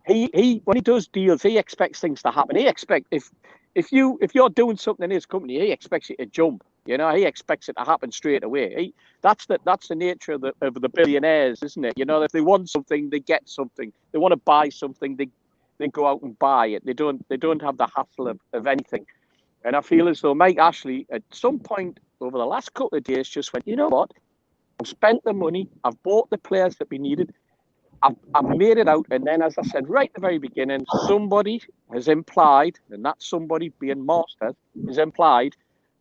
He when he does deals, he expects things to happen. He expects if you're doing something in his company, he expects it to jump. He expects it to happen straight away. That's the nature of the billionaires, isn't it? If they want something, they get something. They want to buy something, they go out and buy it. They don't have the hassle of anything. And I feel as though Mike Ashley, at some point over the last couple of days, just went, you know what? I've spent the money. I've bought the players that we needed. I've made it out. And then, as I said right at the very beginning, somebody has implied, and that somebody being Master, has implied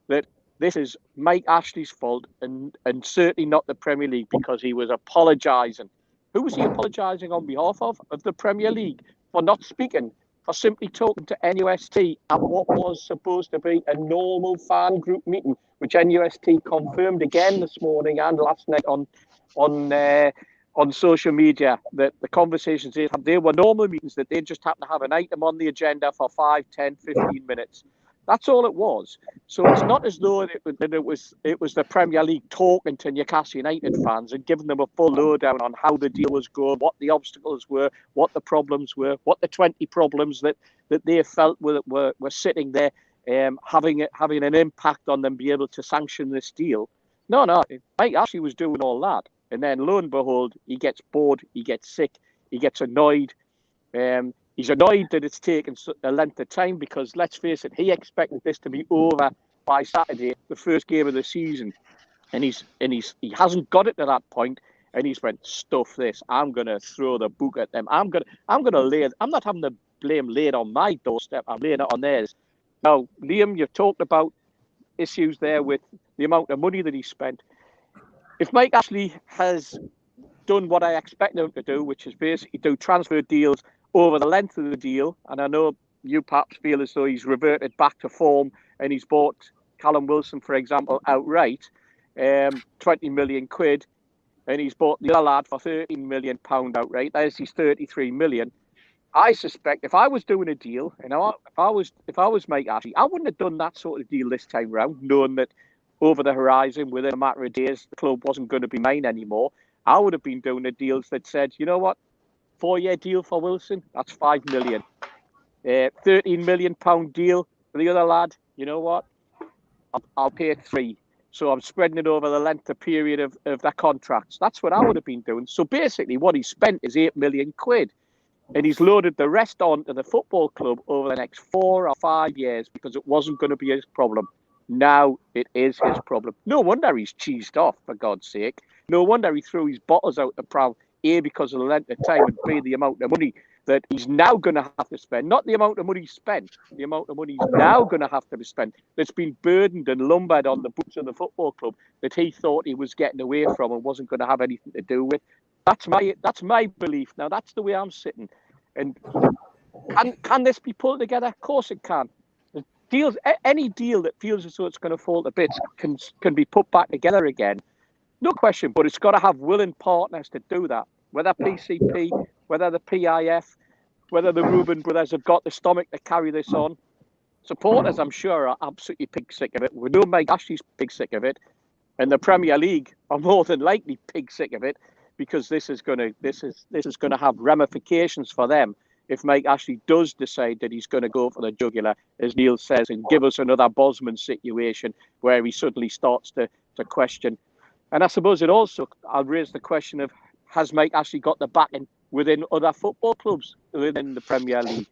that this is Mike Ashley's fault, and certainly not the Premier League, because he was apologising. Who was he apologising on behalf of? Of the Premier League, for not speaking, for simply talking to NUST at what was supposed to be a normal fan group meeting, which NUST confirmed again this morning and last night on social media, that the conversations they were normal meetings, that they just happened to have an item on the agenda for 5, 10, 15 minutes. That's all it was. So it's not as though it was the Premier League talking to Newcastle United fans and giving them a full lowdown on how the deal was going, what the obstacles were, what the problems were, what the 20 problems that they felt were sitting there, having an impact on them being able to sanction this deal. No, Mike Ashley was doing all that. And then, lo and behold, he gets bored, he gets sick, he gets annoyed. He's annoyed that it's taken a length of time, because, let's face it, he expected this to be over by Saturday, the first game of the season. And he hasn't got it to that point, and he's went, stuff this. I'm going to throw the book at them. I'm not having the blame laid on my doorstep. I'm laying it on theirs. Now, Liam, you've talked about issues there with the amount of money that he spent. If Mike Ashley has done what I expect him to do, which is basically do transfer deals over the length of the deal, and I know you perhaps feel as though he's reverted back to form and he's bought Callum Wilson, for example, outright, 20 million quid, and he's bought the other lad for £13 million outright. There's his 33 million. I suspect if I was doing a deal, if I was Mike Ashley, I wouldn't have done that sort of deal this time round, knowing that over the horizon, within a matter of days, the club wasn't going to be mine anymore. I would have been doing the deals that said, you know what, 4-year deal for Wilson, that's 5 million. £13 million deal for the other lad, you know what, I'll pay 3. So I'm spreading it over the length of period of their contracts. That's what I would have been doing. So basically what he spent is 8 million quid. And he's loaded the rest on to the football club over the next 4 or 5 years, because it wasn't going to be his problem. Now it is his problem. No wonder he's cheesed off, for God's sake. No wonder he threw his bottles out the pram, A, because of the length of time, and B, the amount of money that he's now going to have to spend. Not the amount of money he spent, the amount of money he's now going to have to be spent, that's been burdened and lumbered on the books of the football club, that he thought he was getting away from and wasn't going to have anything to do with. That's my belief. Now, that's the way I'm sitting. And can this be pulled together? Of course it can. Any deal that feels as though it's going to fall to bits can be put back together again. No question, but it's got to have willing partners to do that. Whether PCP, whether the PIF, whether the Reuben brothers have got the stomach to carry this on. Supporters, I'm sure, are absolutely pig sick of it. We know Mike Ashley's pig sick of it, and the Premier League are more than likely pig sick of it, because this is going to have ramifications for them if Mike Ashley does decide that he's going to go for the jugular, as Neil says, and give us another Bosman situation where he suddenly starts to question. And I suppose I'll raise the question of, has Mike Ashley got the backing within other football clubs within the Premier League?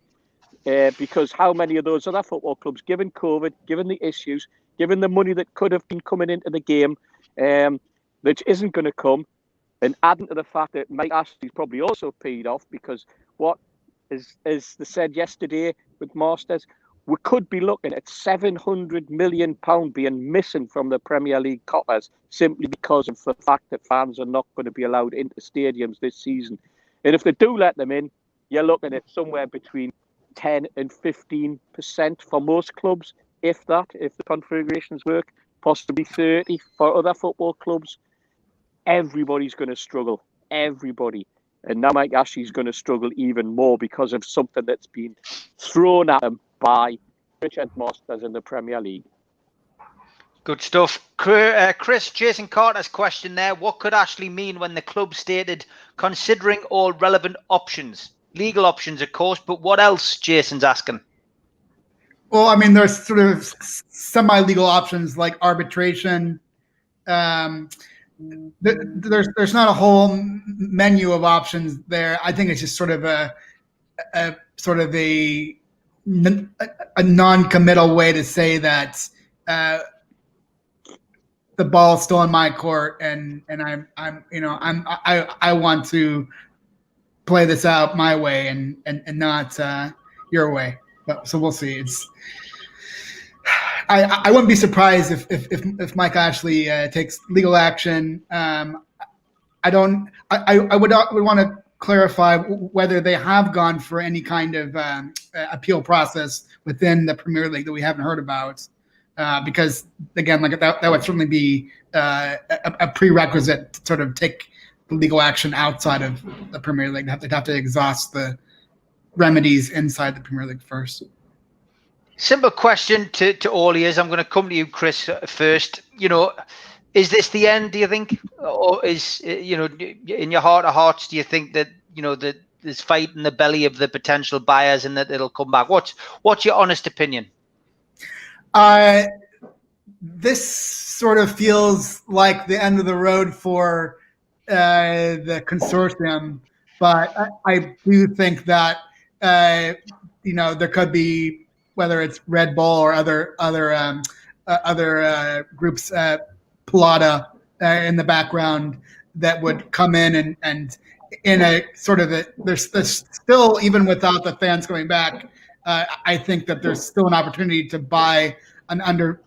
Because how many of those other football clubs, given COVID, given the issues, given the money that could have been coming into the game, that isn't going to come, and adding to the fact that Mike Ashley's probably also paid off, because what is they said yesterday with Masters, we could be looking at £700 million being missing from the Premier League coffers simply because of the fact that fans are not going to be allowed into stadiums this season. And if they do let them in, you're looking at somewhere between 10 and 15% for most clubs, if the configurations work, possibly 30 for other football clubs. Everybody's going to struggle. Everybody. And now Mike Ashley's going to struggle even more because of something that's been thrown at him by Richard Masters in the Premier League. Good stuff. Chris, Jason Carter's question there. What could Ashley mean when the club stated, considering all relevant options? Legal options, of course, but what else, Jason's asking? Well, I mean, there's sort of semi-legal options like arbitration. There's not a whole menu of options there. I think it's just sort of a non-committal way to say that the ball's still in my court, and I want to play this out my way and not your way. But so we'll see. I wouldn't be surprised if Mike Ashley takes legal action. I would want to clarify whether they have gone for any kind of appeal process within the Premier League that we haven't heard about, because again, like that would certainly be a prerequisite to sort of take the legal action outside of the Premier League. They'd have to exhaust the remedies inside the Premier League first. Simple question to all ears. I'm going to come to you, Chris, first. Is this the end, do you think? Or is, in your heart of hearts, do you think that, that there's fight in the belly of the potential buyers and that it'll come back? What's your honest opinion? This sort of feels like the end of the road for the consortium, but I do think that, there could be, whether it's Red Bull or other groups, Plata in the background, that would come in and in a sort of there's still, even without the fans coming back, I think that there's still an opportunity to buy an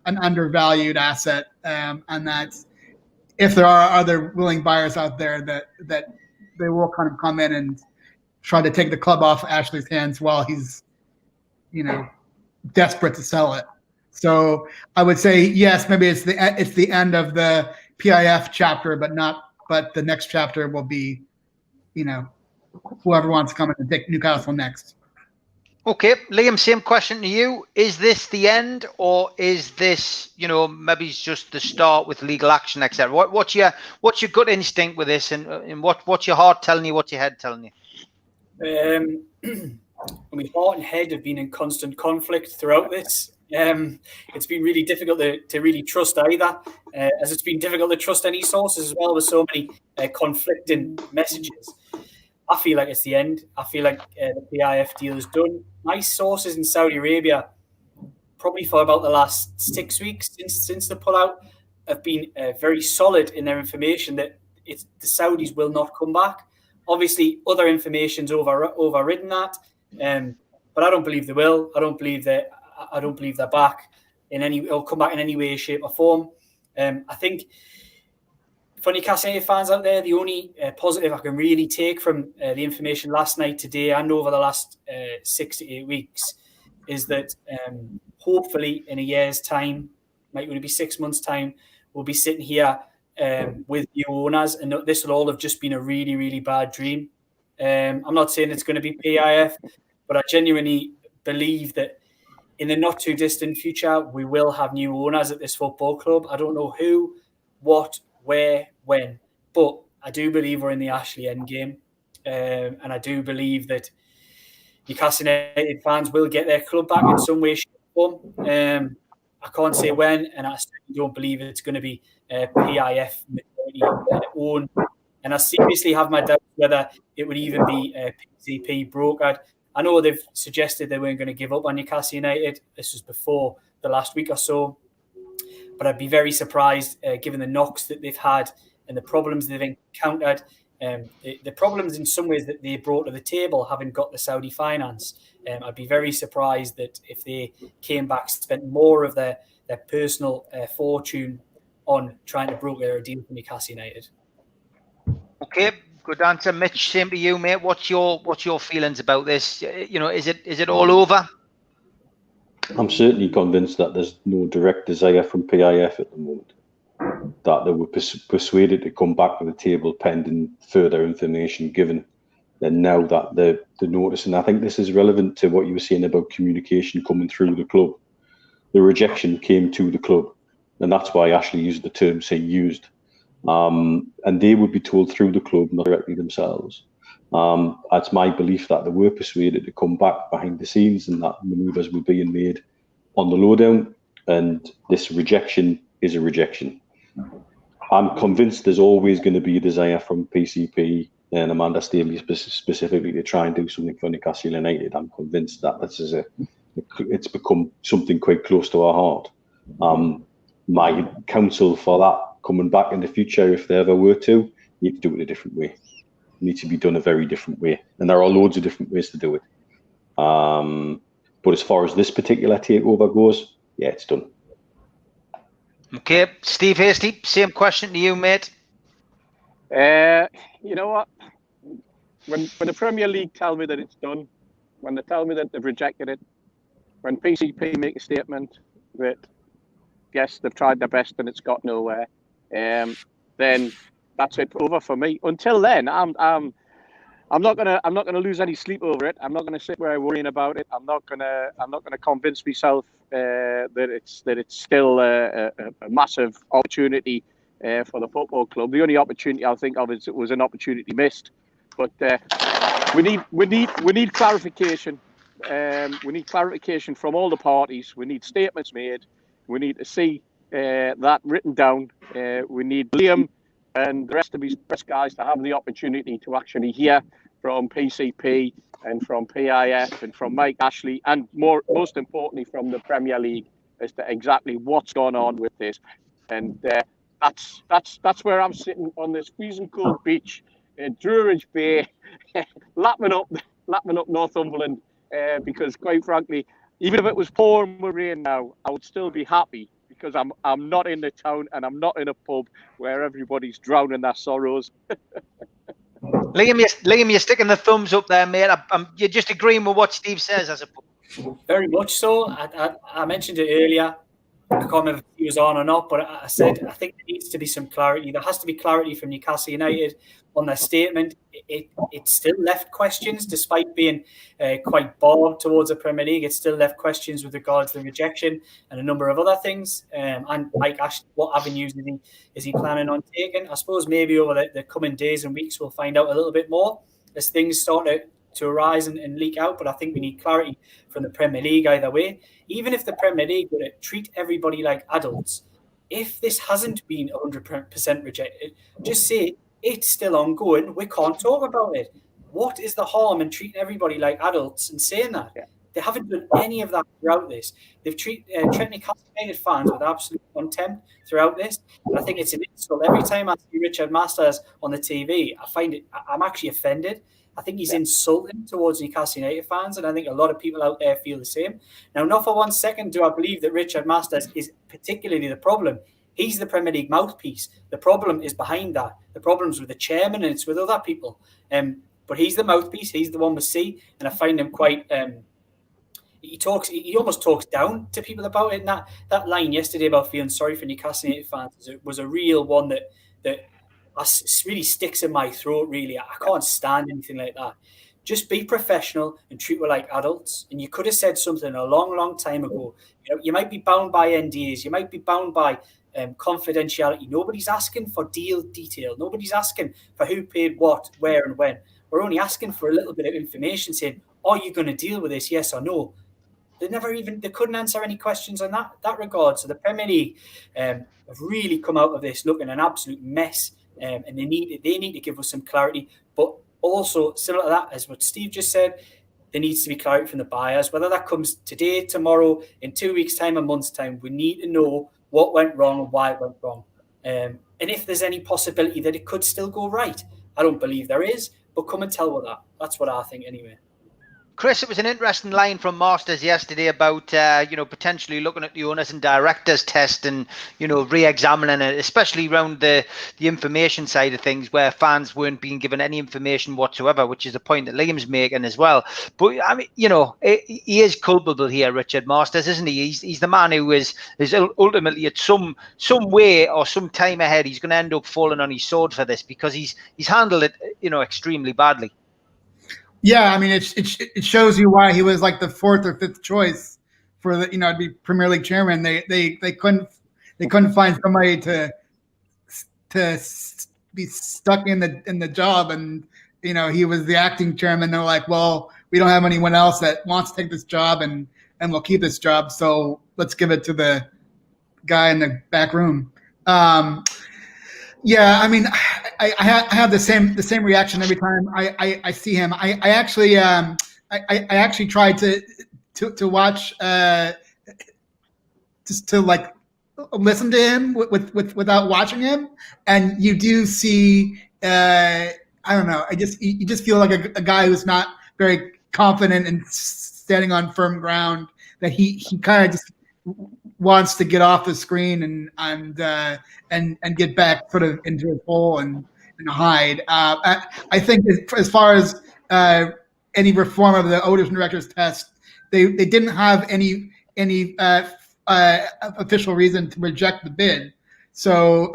undervalued asset, and that if there are other willing buyers out there, that they will kind of come in and try to take the club off Ashley's hands while he's, desperate to sell it. So I would say yes, maybe it's the end of the PIF chapter, but the next chapter will be, whoever wants to come in and take Newcastle next. Okay, Liam, same question to you. Is this the end, or is this, maybe it's just the start with legal action, etc.? What's your gut instinct with this, and what's your heart telling you, what's your head telling you? My heart and head have been in constant conflict throughout this. It's been really difficult to really trust either, as it's been difficult to trust any sources as well, with so many conflicting messages. I feel like it's the end. I feel like the PIF deal is done. My sources in Saudi Arabia, probably for about the last 6 weeks since the pullout, have been very solid in their information that the Saudis will not come back. Obviously, other information's overridden that. But I don't believe they will. I don't believe they're back or come back in any way, shape, or form. I think for Newcastle United fans out there, the only positive I can really take from the information last night, today, and over the last 6 to 8 weeks is that hopefully in a year's time, might only be 6 months' time, we'll be sitting here with new owners, and this will all have just been a really, really bad dream. I'm not saying it's going to be PIF, but I genuinely believe that in the not too distant future, we will have new owners at this football club. I don't know who, what, where, when, but I do believe we're in the Ashley endgame. And I do believe that Newcastle United fans will get their club back in some way, shape, or form. I can't say when, and I certainly don't believe it's going to be PIF owned. And I seriously have my doubts whether it would even be PCP brokered. I know they've suggested they weren't going to give up on Newcastle United. This was before the last week or so. But I'd be very surprised, given the knocks that they've had and the problems they've encountered. The problems in some ways that they brought to the table, having got the Saudi finance. I'd be very surprised that if they came back, spent more of their personal fortune on trying to broker a deal for Newcastle United. Okay, good answer, Mitch. Same to you, mate. What's your feelings about this? Is it all over? I'm certainly convinced that there's no direct desire from PIF at the moment. That they were persuaded to come back to the table pending further information given. And now that they're noticing, I think this is relevant to what you were saying about communication coming through the club. The rejection came to the club, and that's why Ashley used the term, say, used. And they would be told through the club, not directly themselves. It's my belief that they were persuaded to come back behind the scenes and that manoeuvres were being made on the lowdown, and this rejection is a rejection. I'm convinced there's always going to be a desire from PCP and Amanda Staley specifically to try and do something for Newcastle United. I'm convinced that it's become something quite close to our heart. My counsel for that coming back in the future, if they ever were to, need to do it a different way. It needs to be done a very different way. And there are loads of different ways to do it. But as far as this particular takeover goes, yeah, it's done. Okay, Steve Hasty, same question to you, mate. You know what? When the Premier League tell me that it's done, when they tell me that they've rejected it, when PCP make a statement that yes, they've tried their best and it's got nowhere, then that's it over for me. Until then, I'm not gonna lose any sleep over it. I'm not gonna sit where worrying about it. I'm not gonna convince myself that it's still a massive opportunity for the football club. The only opportunity I'll think of was an opportunity missed. But we need clarification. We need clarification from all the parties. We need statements made. We need to see that written down. We need Liam and the rest of these press guys to have the opportunity to actually hear from PCP and from PIF and from Mike Ashley, and most importantly from the Premier League as to exactly what's going on with this. And that's where I'm sitting on this freezing cold beach in Druridge Bay, lapping up Northumberland, because quite frankly, even if it was pouring with rain now, I would still be happy because I'm not in the town and I'm not in a pub where everybody's drowning their sorrows. Liam, you're sticking the thumbs up there, mate. You're just agreeing with what Steve says, I suppose. Very much so. I mentioned it earlier. I can't remember if he was on or not, but I said I think there needs to be some clarity. There has to be clarity from Newcastle United on their statement. It still left questions, despite being quite bored towards the Premier League. It still left questions with regards to the rejection and a number of other things. And Mike Ashley, what avenues is he planning on taking? I suppose maybe over the coming days and weeks we'll find out a little bit more as things start to arise and leak out. But I think we need clarity from the Premier League either way. Even if the Premier League were to treat everybody like adults, if this hasn't been 100% rejected, just say it's still ongoing. We can't talk about it. What is the harm in treating everybody like adults and saying that? Yeah. They haven't done any of that throughout this. They've treated Newcastle United fans with absolute contempt throughout this. And I think it's an insult. Every time I see Richard Masters on the TV, I'm actually offended. I think he's insulting towards Newcastle United fans, and I think a lot of people out there feel the same. Now, not for 1 second do I believe that Richard Masters is particularly the problem. He's the Premier League mouthpiece. The problem is behind that. The problem's with the chairman and it's with other people. But he's the mouthpiece. He's the one with C, and I find him quite. He almost talks down to people about it. And that line yesterday about feeling sorry for Newcastle United fans was a real one that that really sticks in my throat, really. I can't stand anything like that. Just be professional and treat her like adults. And you could have said something a long, long time ago. You might be bound by NDAs. You might be bound by confidentiality. Nobody's asking for deal detail. Nobody's asking for who paid what, where, and when. We're only asking for a little bit of information saying, are you going to deal with this, yes or no? They couldn't answer any questions on that regard. So the Premier League have really come out of this looking an absolute mess, and they need to give us some clarity. But also, similar to that, as what Steve just said, there needs to be clarity from the buyers. Whether that comes today, tomorrow, in 2 weeks' time, a month's time, we need to know what went wrong and why it went wrong. And if there's any possibility that it could still go right. I don't believe there is, but come and tell me that. That's what I think anyway. Chris, it was an interesting line from Masters yesterday about, potentially looking at the owners and directors test and, re-examining it, especially around the information side of things where fans weren't being given any information whatsoever, which is a point that Liam's making as well. But, I mean, he is culpable here, Richard Masters, isn't he? He's the man who is ultimately at some way or some time ahead, he's going to end up falling on his sword for this because he's handled it, extremely badly. Yeah, I mean, it shows you why he was like the fourth or fifth choice for the to be Premier League chairman. They couldn't find somebody to be stuck in the job, and he was the acting chairman. They're like, well, we don't have anyone else that wants to take this job, and we'll keep this job, so let's give it to the guy in the back room. Yeah, I mean, I have the same reaction every time I see him. I actually tried to watch just to like listen to him without watching him, and you do see I don't know. You just feel like a guy who's not very confident and standing on firm ground. That he kind of just wants to get off the screen and get back sort of into his hole and hide. I think as far as any reform of the owners and directors test, they didn't have any official reason to reject the bid. So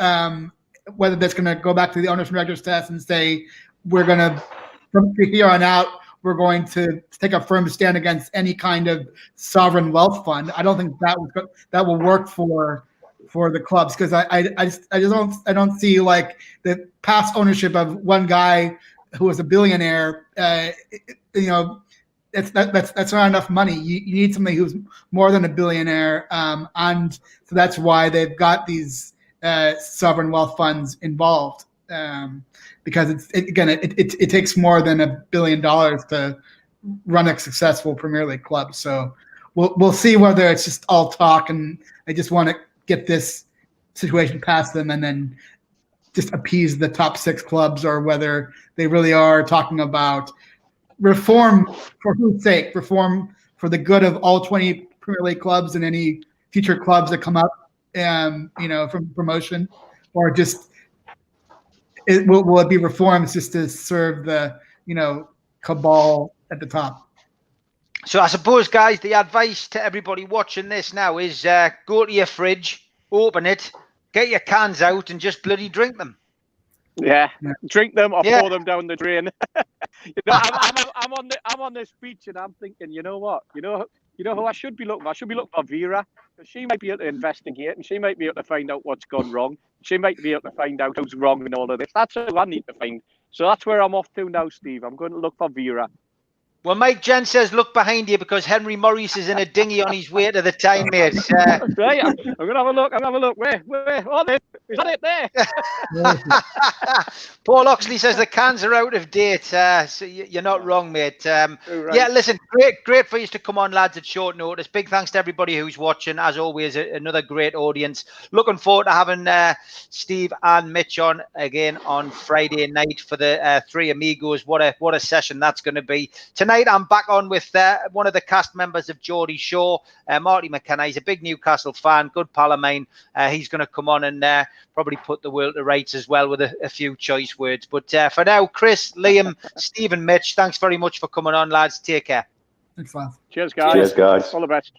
whether that's going to go back to the owners and directors test and say we're going to from here on out we're going to take a firm stand against any kind of sovereign wealth fund. I don't think that will work for the clubs because I don't see like the past ownership of one guy who was a billionaire. That's not enough money. You need somebody who's more than a billionaire, and so that's why they've got these sovereign wealth funds involved. Because it takes more than $1 billion to run a successful Premier League club. So we'll see whether it's just all talk and they just want to get this situation past them and then just appease the top 6 clubs, or whether they really are talking about reform for whose sake, reform for the good of all 20 Premier League clubs and any future clubs that come up, from promotion, or just. Will it be reforms just to serve the, cabal at the top? So I suppose, guys, the advice to everybody watching this now is go to your fridge, open it, get your cans out, and just bloody drink them. Yeah, drink them or pour them down the drain. I'm on this beach and I'm thinking, you know what? You know who I should be looking for? I should be looking for Vera, because she might be able to investigate and she might be able to find out what's gone wrong. She might be able to find out who's wrong in all of this. That's who I need to find. So that's where I'm off to now, Steve. I'm going to look for Vera. Well, Mike Jen says, look behind you because Henry Maurice is in a dinghy on his way to the time, mate. Right, I'm going to have a look. Where? Oh, is that it there? Paul Oxley says the cans are out of date. So you're not wrong, mate. Right. Yeah, listen, great for you to come on, lads, at short notice. Big thanks to everybody who's watching. As always, another great audience. Looking forward to having Steve and Mitch on again on Friday night for the Three Amigos. What a session that's going to be. Tonight, I'm back on with one of the cast members of Geordie Shore, Marty McKenna. He's a big Newcastle fan, good pal of mine. He's going to come on and probably put the world to rights as well with a few choice words. But for now, Chris, Liam, Steve and Mitch, thanks very much for coming on, lads. Take care. Thanks, lads. Cheers, guys. Cheers, guys. All the best.